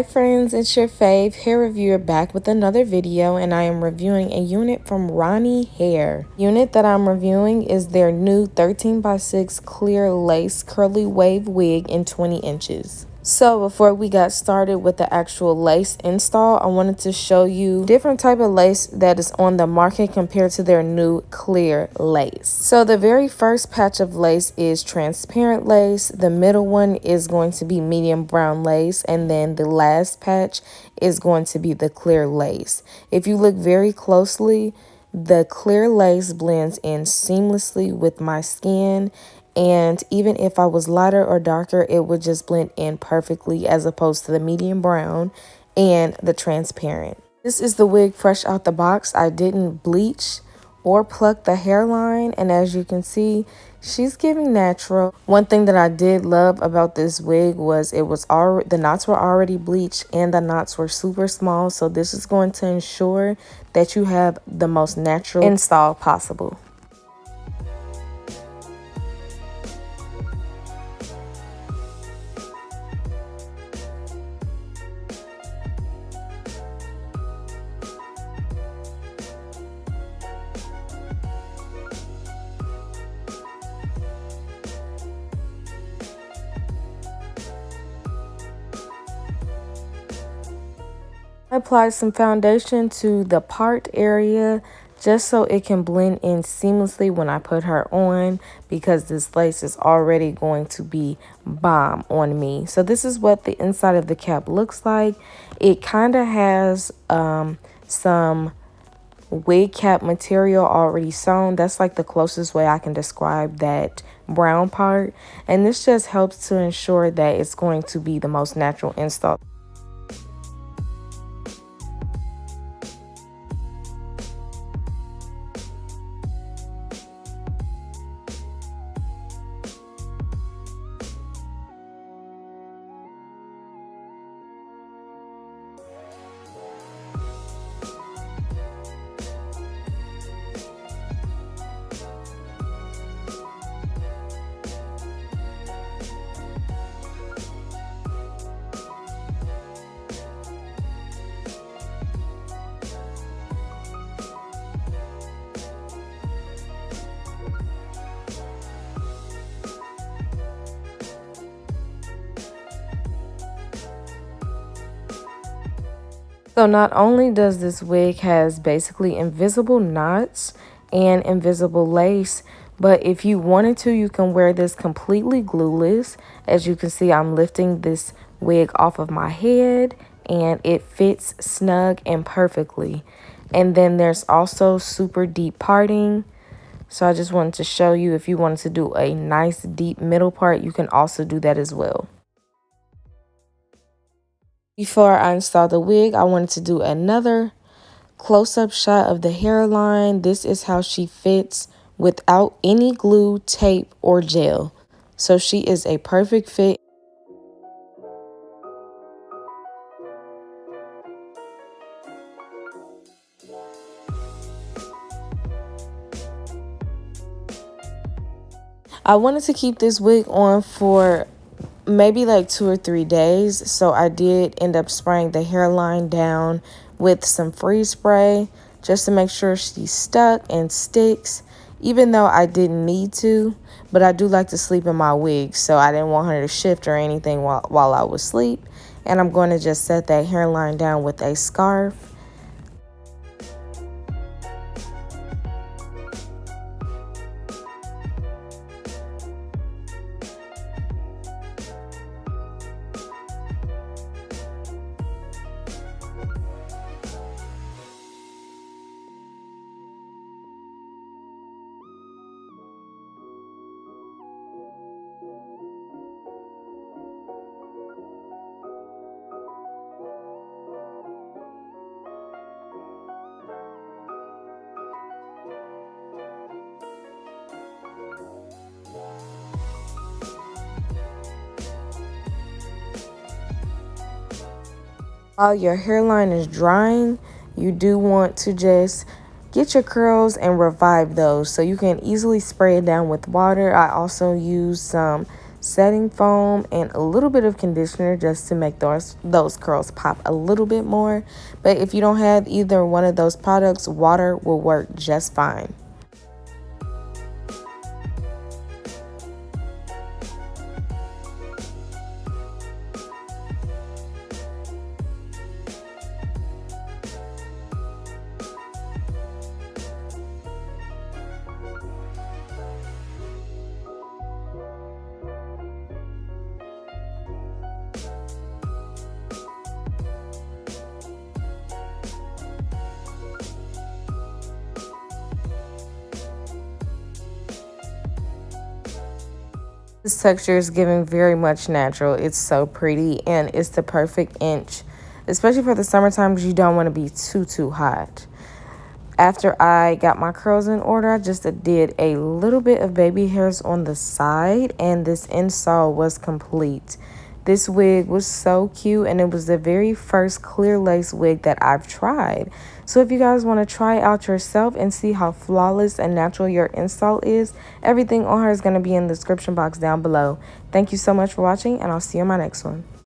Hi friends, it's your fave hair reviewer back with another video, and I am reviewing a unit from Ronniehair. Unit that I'm reviewing is their new 13x6 clear lace curly wave wig in 20 inches. So before we got started with the actual lace install, I wanted to show you different type of lace that is on the market compared to their new clear lace. So the very first patch of lace is transparent lace. The middle one is going to be medium brown lace, and then the last patch is going to be the clear lace. If you look very closely, the clear lace blends in seamlessly with my skin, and even if I was lighter or darker, it would just blend in perfectly, as opposed to the medium brown and the transparent. This is the wig fresh out the box. I didn't bleach or pluck the hairline, and as you can see, she's giving natural. One thing that I did love about this wig was the knots were already bleached and the knots were super small, so this is going to ensure that you have the most natural install possible. I applied some foundation to the part area just so it can blend in seamlessly when I put her on, because this lace is already going to be bomb on me. So this is what the inside of the cap looks like. It kind of has some wig cap material already sewn. That's like the closest way I can describe that brown part, and this just helps to ensure that it's going to be the most natural install. So not only does this wig has basically invisible knots and invisible lace, but if you wanted to, you can wear this completely glueless. As you can see, I'm lifting this wig off of my head and it fits snug and perfectly. And then there's also super deep parting. So I just wanted to show you, if you wanted to do a nice deep middle part, you can also do that as well. Before I install the wig, I wanted to do another close-up shot of the hairline. This is how she fits without any glue, tape, or gel. So she is a perfect fit. I wanted to keep this wig on for maybe like 2 or 3 days, so I did end up spraying the hairline down with some freeze spray just to make sure she's stuck and sticks, even though I didn't need to. But I do like to sleep in my wig, so I didn't want her to shift or anything while I was asleep. And I'm going to just set that hairline down with a scarf. While your hairline is drying, you do want to just get your curls and revive those. So you can easily spray it down with water. I also use some setting foam, and a little bit of conditioner just to make those curls pop a little bit more. But if you don't have either one of those products, water will work just fine. This texture is giving very much natural. It's so pretty, and it's the perfect inch, especially for the summertime, because you don't want to be too hot. After I got my curls in order, I just did a little bit of baby hairs on the side, and this install was complete. This wig was so cute, and it was the very first clear lace wig that I've tried. So if you guys want to try it out yourself and see how flawless and natural your install is, everything on her is going to be in the description box down below. Thank you so much for watching, and I'll see you in my next one.